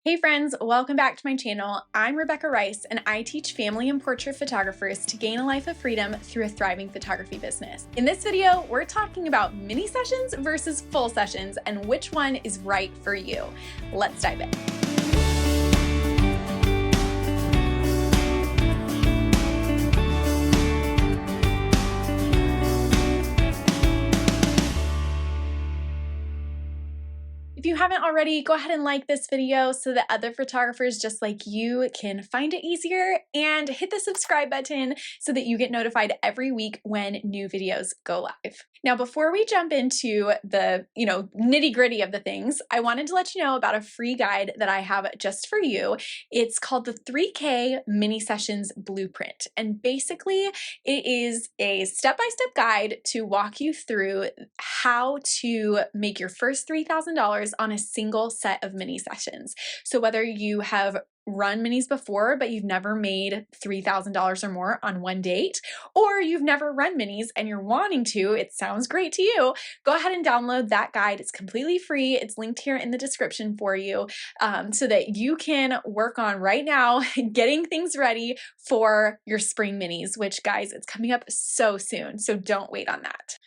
Hey friends, welcome back to my channel. I'm Rebecca Rice and I teach family and portrait photographers to gain a life of freedom through a thriving photography business. In this video, we're talking about mini sessions versus full sessions and which one is right for you. Let's dive in. If you haven't already, go ahead and like this video so that other photographers just like you can find it easier, and hit the subscribe button so that you get notified every week when new videos go live. Now, before we jump into the, nitty-gritty of the things, I wanted to let you know about a free guide that I have just for you. It's called the 3K Mini Sessions Blueprint, and basically it is a step-by-step guide to walk you through how to make your first $3,000 on a single set of mini sessions. So whether you have run minis before, but you've never made $3,000 or more on one date, or you've never run minis and you're wanting to, it sounds great to you, go ahead and download that guide. It's completely free. It's linked here in the description for you, so that you can work on right now getting things ready for your spring minis, which guys, it's coming up so soon. So don't wait on that.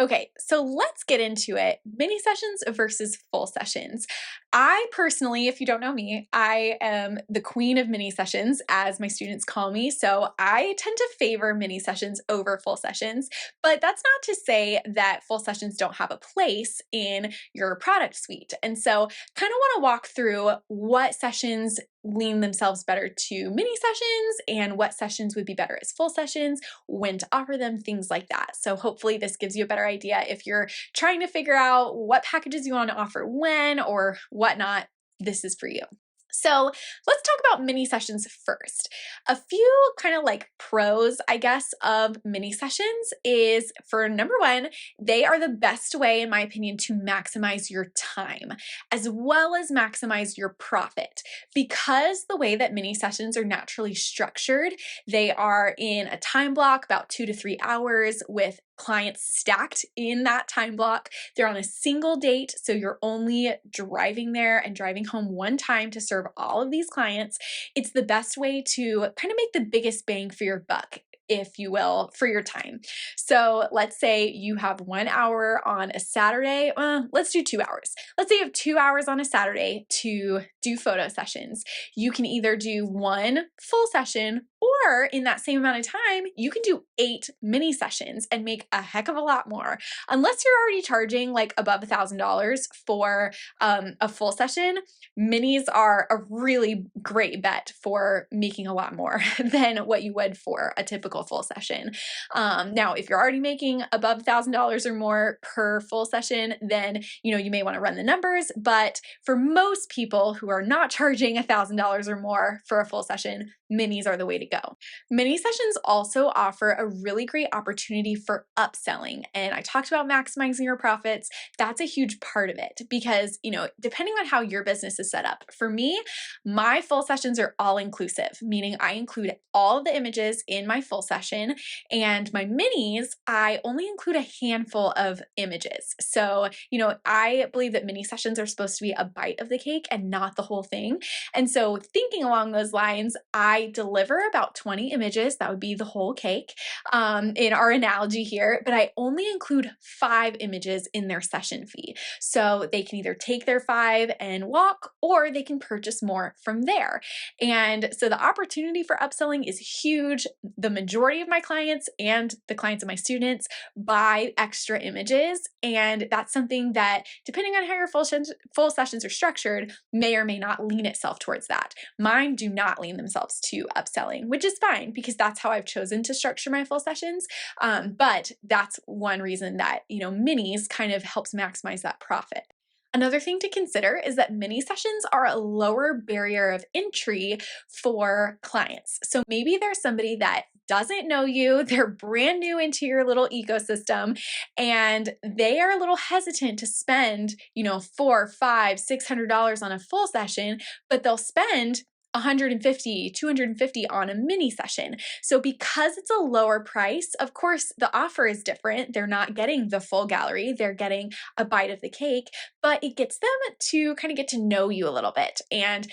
Okay, so let's get into it. Mini sessions versus full sessions. I personally, if you don't know me, I am the queen of mini sessions, as my students call me. So I tend to favor mini sessions over full sessions, but that's not to say that full sessions don't have a place in your product suite. And so kind of want to walk through what sessions lean themselves better to mini sessions and what sessions would be better as full sessions, when to offer them, things like that. So hopefully this gives you a better idea if you're trying to figure out what packages you want to offer when or whatnot. This is for you. So let's talk about mini sessions first. A few kind of like pros, I guess, of mini sessions is, for number one, they are the best way, in my opinion, to maximize your time as well as maximize your profit. Because the way that mini sessions are naturally structured, they are in a time block, about 2 to 3 hours, with clients stacked in that time block. They're on a single date, so you're only driving there and driving home one time to serve all of these clients. It's the best way to kind of make the biggest bang for your buck, if you will, for your time. So let's say you have 1 hour on a Saturday. Let's do 2 hours. Let's say you have 2 hours on a Saturday to do photo sessions. You can either do one full session, or in that same amount of time, you can do 8 mini sessions and make a heck of a lot more. Unless you're already charging like above $1,000 for a full session, minis are a really great bet for making a lot more than what you would for a typical full session. Now, if you're already making above $1,000 or more per full session, then you may want to run the numbers. But for most people who are not charging $1,000 or more for a full session, minis are the way to go. Mini sessions also offer a really great opportunity for upselling. And I talked about maximizing your profits. That's a huge part of it because, depending on how your business is set up, for me, my full sessions are all inclusive, meaning I include all of the images in my full session, and my minis, I only include a handful of images. So, I believe that mini sessions are supposed to be a bite of the cake and not the whole thing. And so thinking along those lines, I deliver about 20 images. That would be the whole cake in our analogy here, but I only include 5 images in their session fee. So they can either take their 5 and walk, or they can purchase more from there. And so the opportunity for upselling is huge. The majority of my clients and the clients of my students buy extra images, and that's something that, depending on how your full sessions are structured, may or may not lean itself towards that. Mine do not lean themselves to upselling, which is fine because that's how I've chosen to structure my full sessions. But that's one reason that, minis kind of helps maximize that profit. Another thing to consider is that mini sessions are a lower barrier of entry for clients. So maybe there's somebody that doesn't know you, they're brand new into your little ecosystem, and they are a little hesitant to spend, $400, $500, $600 on a full session, but they'll spend 150, 250 on a mini session. So because it's a lower price, of course, the offer is different. They're not getting the full gallery, they're getting a bite of the cake, but it gets them to kind of get to know you a little bit. And,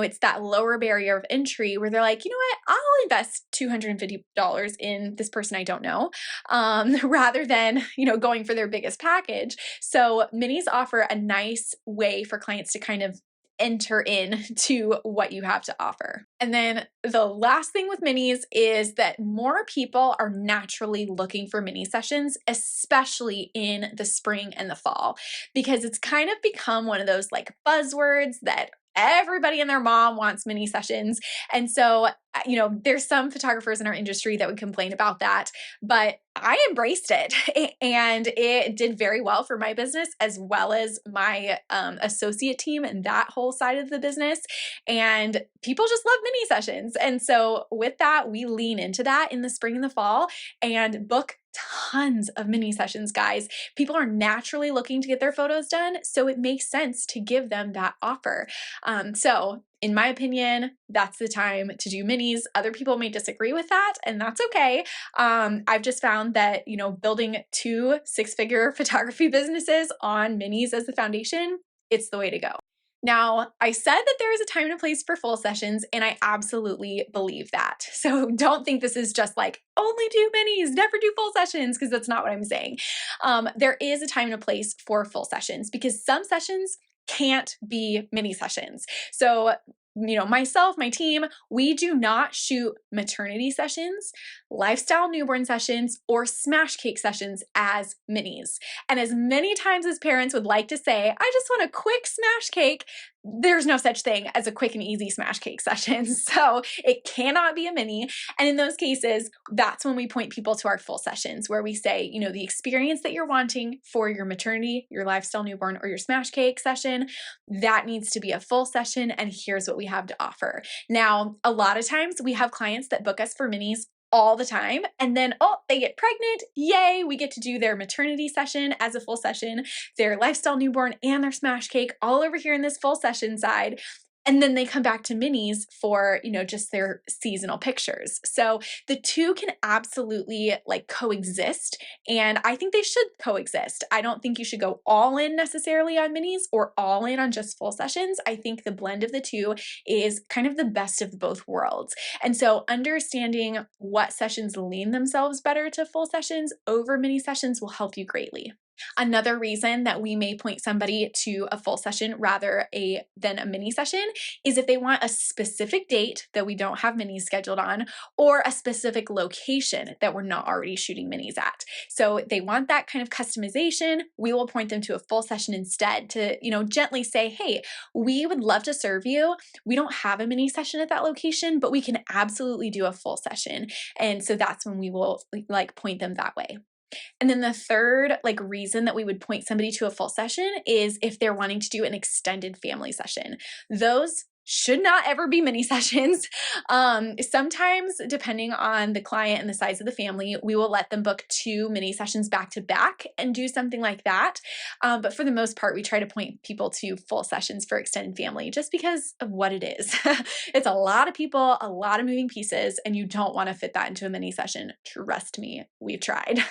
it's that lower barrier of entry where they're like, you know what, I'll invest $250 in this person I don't know, rather than, going for their biggest package. So minis offer a nice way for clients to kind of enter into what you have to offer. And then the last thing with minis is that more people are naturally looking for mini sessions, especially in the spring and the fall, because it's kind of become one of those like buzzwords that everybody and their mom wants mini sessions. And so, there's some photographers in our industry that would complain about that, but I embraced it and it did very well for my business as well as my associate team and that whole side of the business. And people just love mini sessions. And so with that, we lean into that in the spring and the fall and book tons of mini sessions, guys. People are naturally looking to get their photos done, so it makes sense to give them that offer. So in my opinion, that's the time to do minis. Other people may disagree with that, and that's okay. I've just found that, building 2 six-figure photography businesses on minis as the foundation, it's the way to go. Now, I said that there is a time and a place for full sessions, and I absolutely believe that. So don't think this is just like, only do minis, never do full sessions, because that's not what I'm saying. There is a time and a place for full sessions because some sessions can't be mini sessions. So myself, my team, we do not shoot maternity sessions, lifestyle newborn sessions, or smash cake sessions as minis. And as many times as parents would like to say, I just want a quick smash cake, there's no such thing as a quick and easy smash cake session. So it cannot be a mini. And in those cases, that's when we point people to our full sessions where we say, the experience that you're wanting for your maternity, your lifestyle newborn, or your smash cake session, that needs to be a full session. And here's what we have to offer. Now, a lot of times we have clients that book us for minis all the time. And then, they get pregnant. Yay, we get to do their maternity session as a full session, their lifestyle newborn and their smash cake all over here in this full session side. And then they come back to minis for, just their seasonal pictures. So the two can absolutely coexist. And I think they should coexist. I don't think you should go all in necessarily on minis or all in on just full sessions. I think the blend of the two is kind of the best of both worlds. And so understanding what sessions lean themselves better to full sessions over mini sessions will help you greatly. Another reason that we may point somebody to a full session rather than a mini session is if they want a specific date that we don't have minis scheduled on, or a specific location that we're not already shooting minis at. So they want that kind of customization. We will point them to a full session instead to, gently say, hey, we would love to serve you. We don't have a mini session at that location, but we can absolutely do a full session. And so that's when we will point them that way. And then the third reason that we would point somebody to a full session is if they're wanting to do an extended family session. Those should not ever be mini sessions. Sometimes, depending on the client and the size of the family, we will let them book 2 mini sessions back to back and do something like that. But for the most part, we try to point people to full sessions for extended family just because of what it is. It's a lot of people, a lot of moving pieces, and you don't want to fit that into a mini session. Trust me, we've tried.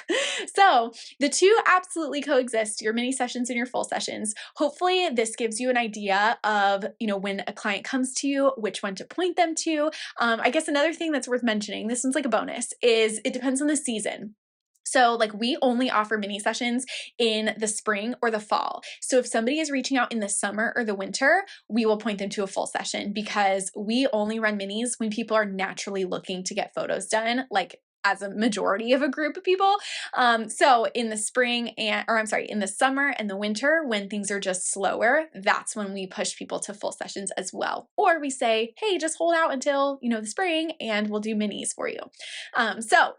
So the two absolutely coexist, your mini sessions and your full sessions. Hopefully this gives you an idea of, when a client comes to you, which one to point them to. I guess another thing that's worth mentioning, this one's like a bonus, is it depends on the season. So we only offer mini sessions in the spring or the fall. So if somebody is reaching out in the summer or the winter, we will point them to a full session because we only run minis when people are naturally looking to get photos done, as a majority of a group of people. So in the in the summer and the winter, when things are just slower, that's when we push people to full sessions as well. Or we say, hey, just hold out until, the spring and we'll do minis for you. So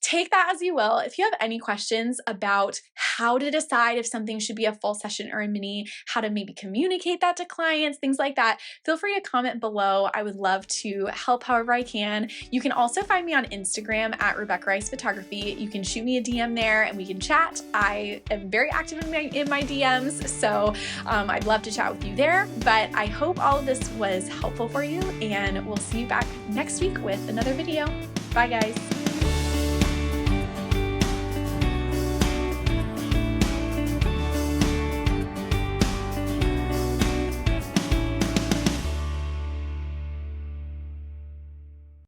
take that as you will. If you have any questions about how to decide if something should be a full session or a mini, how to maybe communicate that to clients, things like that, feel free to comment below. I would love to help however I can. You can also find me on Instagram at at Rebecca Rice Photography. You can shoot me a DM there and we can chat. I am very active in my DMs, so I'd love to chat with you there. But I hope all of this was helpful for you, and we'll see you back next week with another video. Bye guys.